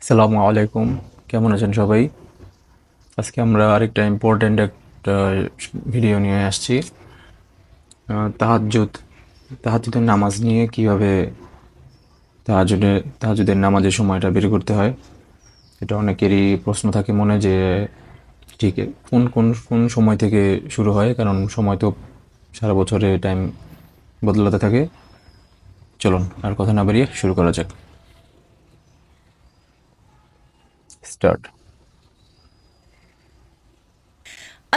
আসসালামু আলাইকুম। কেমন আছেন সবাই? আজকে আমরা আরেকটা ইম্পর্ট্যান্ট একটা ভিডিও নিয়ে আসছি। তাহাজ্জুদ তাহাজ্জুদের নামাজ নিয়ে কিভাবে তাহাজ্জুদের নামাজের সময়টা বের করতে হয়। এটা অনেকেরই প্রশ্ন থাকে মনে যে ঠিক কোন কোন কোন সময় থেকে শুরু হয়, কারণ সময় তো সারা বছরে টাইম বদলাতে থাকে। চলুন আর কথা না বাড়িয়ে শুরু করা যাক। স্টার্ট।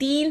3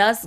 10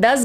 10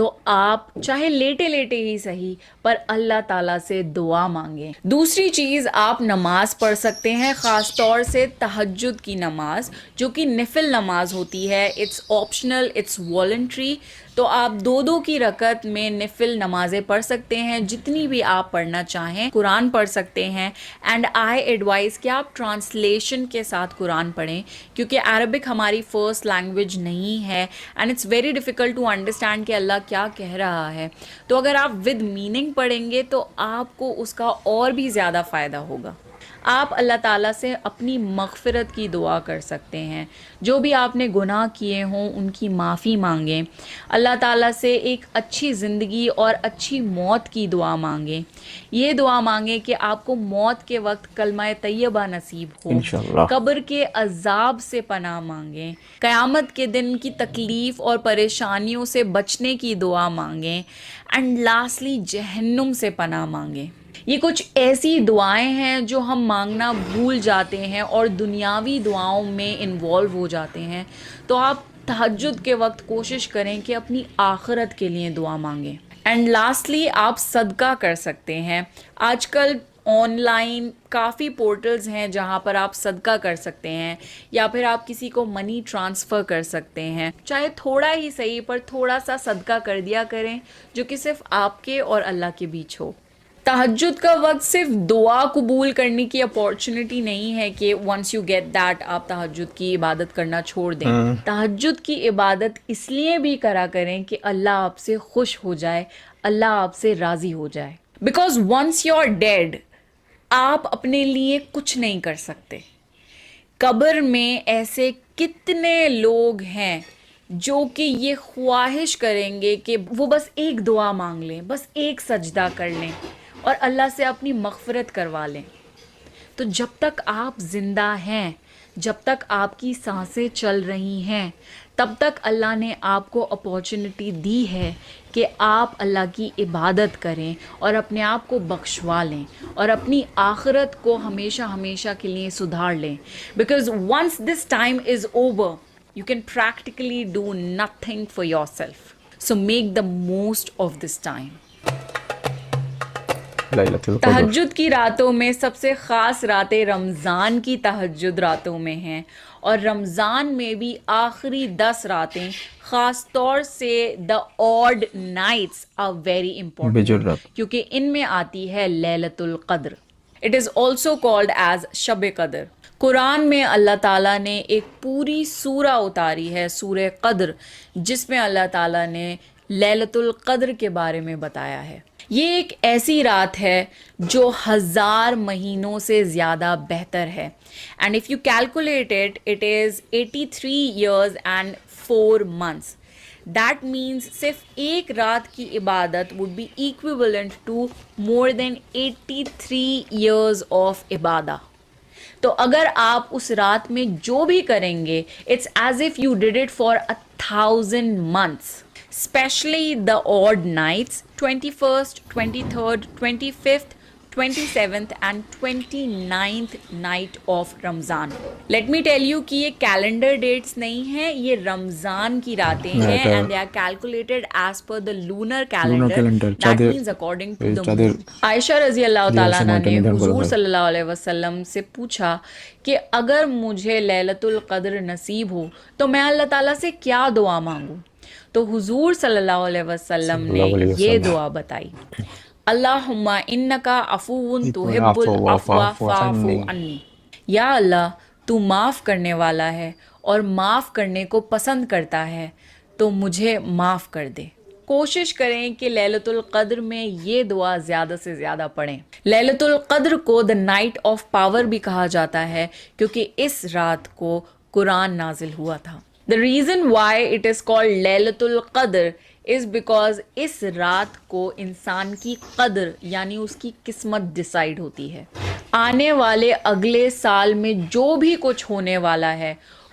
تو آپ چاہے لیٹے لیٹے ہی صحیح پر اللہ تعالیٰ سے دعا مانگیں. دوسری چیز آپ نماز پڑھ سکتے ہیں، خاص طور سے تہجد کی نماز جو کہ نفل نماز ہوتی ہے. It's optional, it's voluntary. تو آپ دو کی رکعت میں نفل نمازیں پڑھ سکتے ہیں، جتنی بھی آپ پڑھنا چاہیں. قرآن پڑھ سکتے ہیں، اینڈ آئی ایڈوائز کہ آپ ٹرانسلیشن کے ساتھ قرآن پڑھیں، کیونکہ عربک ہماری فرسٹ لینگویج نہیں ہے and it's very difficult to understand کہ اللہ کیا کہہ رہا ہے. تو اگر آپ ود میننگ پڑھیں گے تو آپ کو اس کا اور بھی زیادہ فائدہ ہوگا. آپ اللہ تعالیٰ سے اپنی مغفرت کی دعا کر سکتے ہیں. جو بھی آپ نے گناہ کیے ہوں ان کی معافی مانگیں. اللہ تعالیٰ سے ایک اچھی زندگی اور اچھی موت کی دعا مانگیں. یہ دعا مانگیں کہ آپ کو موت کے وقت کلمہ طیبہ نصیب ہو. انشاءاللہ. قبر کے عذاب سے پناہ مانگیں. قیامت کے دن کی تکلیف اور پریشانیوں سے بچنے کی دعا مانگیں. اینڈ لاسٹلی جہنم سے پناہ مانگیں. یہ کچھ ایسی دعائیں ہیں جو ہم مانگنا بھول جاتے ہیں اور دنیاوی دعاؤں میں انوالو ہو جاتے ہیں. تو آپ تہجد کے وقت کوشش کریں کہ اپنی آخرت کے لیے دعا مانگیں. اینڈ لاسٹلی آپ صدقہ کر سکتے ہیں. آج کل آن لائن کافی پورٹلز ہیں جہاں پر آپ صدقہ کر سکتے ہیں، یا پھر آپ کسی کو منی ٹرانسفر کر سکتے ہیں. چاہے تھوڑا ہی صحیح پر تھوڑا سا صدقہ کر دیا کریں جو کہ صرف آپ کے اور اللہ کے بیچ ہو. تہجد کا وقت صرف دعا قبول کرنے کی اپارچونٹی نہیں ہے کہ ونس یو گیٹ دیٹ آپ تہجد کی عبادت کرنا چھوڑ دیں. تہجد کی عبادت اس لیے بھی کرا کریں کہ اللہ آپ سے خوش ہو جائے، اللہ آپ سے راضی ہو جائے. Because once you are dead آپ اپنے لیے کچھ نہیں کر سکتے. قبر میں ایسے کتنے لوگ ہیں جو کہ یہ خواہش کریں گے کہ وہ بس ایک دعا مانگ لیں، بس ایک سجدہ کر لیں اور اللہ سے اپنی مغفرت کروا لیں. تو جب تک آپ زندہ ہیں، جب تک آپ کی سانسیں چل رہی ہیں، تب تک اللہ نے آپ کو اپارچونٹی دی ہے کہ آپ اللہ کی عبادت کریں اور اپنے آپ کو بخشوا لیں اور اپنی آخرت کو ہمیشہ ہمیشہ کے لیے سدھار لیں. Because once this time is over you can practically do nothing for yourself. So make the most of this time. لیلۃ القدر. تہجد کی راتوں میں سب سے خاص راتیں رمضان کی تہجد راتوں میں ہیں، اور رمضان میں بھی آخری 10 راتیں خاص طور سے the odd nights are very important بجر رات. کیونکہ ان میں آتی ہے لیلۃ القدر. It is also called as شب قدر. قرآن میں اللہ تعالیٰ نے ایک پوری سورہ اتاری ہے، سورہ قدر، جس میں اللہ تعالیٰ نے لیلۃ القدر کے بارے میں بتایا ہے. یہ ایک ایسی رات ہے جو 1000 مہینوں سے زیادہ بہتر ہے. And if you calculate it is 83 years and 4 months. That means صرف ایک رات کی عبادت would be equivalent to more than 83 years of Ubadah. تو اگر آپ اس رات میں جو بھی کریں گے it's as if you did it for 1000 months. Especially the odd nights 21st, 23rd, 25th, 27th and 29th night of Ramzan. Let me tell you کہ یہ کیلنڈر ڈیٹس نہیں ہیں، یہ رمضان کی راتیں ہیں and they are calculated as per the lunar calendar. That means according to the moon. عائشہ رضی اللہ تعالیٰ عنہ نے حضور صلی اللہ علیہ وسلم سے پوچھا کہ اگر مجھے لیلۃ القدر نصیب ہو تو میں اللہ تعالیٰ سے کیا دعا مانگوں؟ تو حضور صلی اللہ علیہ وسلم نے یہ دعا بتائی، اللہم انکا عفو تحب العفو فاعف عنی. یا اللہ تو معاف کرنے والا ہے اور معاف کرنے کو پسند کرتا ہے، تو مجھے معاف کر دے. کوشش کریں کہ لیلۃ القدر میں یہ دعا زیادہ سے زیادہ پڑھیں. لیلۃ القدر کو دا نائٹ آف پاور بھی کہا جاتا ہے کیونکہ اس رات کو قرآن نازل ہوا تھا. The reason why it is called لیلۃ القدر is because اس رات کو انسان کی قدر یعنی اس کی قسمت ڈیسائیڈ ہوتی ہے. آنے والے اگلے سال میں جو بھی کچھ ہونے والا ہے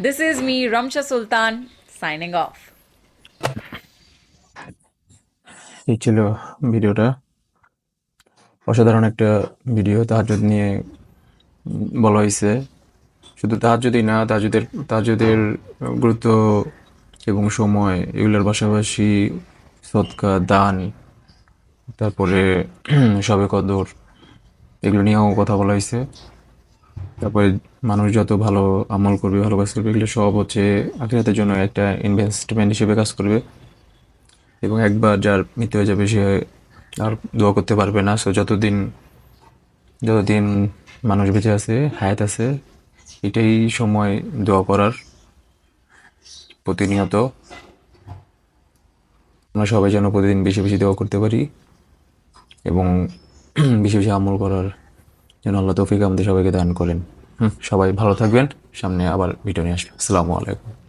This is me, Ramsha Sultan, signing off. এই ছিল ভিডিওটা। অসাধারণ একটা ভিডিও তাহাজ্জুদ নিয়ে বলা হয়েছে। শুধু তাহাজ্জুদই না, তাহাজ্জুদের গুরুত্ব এবং সময় এগুলোর পাশাপাশি সদকা, দান, তারপরে শবে কদর এগুলো নিয়েও কথা বলা হয়েছে। তারপরে মানুষ যত ভালো আমল করবে, ভালো কাজ করবে, এগুলো সব হচ্ছে আখিরাতের জন্য একটা ইনভেস্টমেন্ট হিসেবে কাজ করবে। এবং একবার যার মৃত্যু হয়ে যাবে সে আর দোয়া করতে পারবে না। সো যতদিন মানুষ বেঁচে আছে, হায়াত আছে, এটাই সময় দোয়া করার। প্রতিনিয়ত আমরা সবাই যেন প্রতিদিন বেশি বেশি দোয়া করতে পারি এবং বেশি বেশি আমল করার যেন আল্লাহ তৌফিক আমাদের সবাইকে দান করেন। সবাই ভালো থাকবেন। সামনে আবার ভিডিও নিয়ে আসবে। আসসালামু আলাইকুম।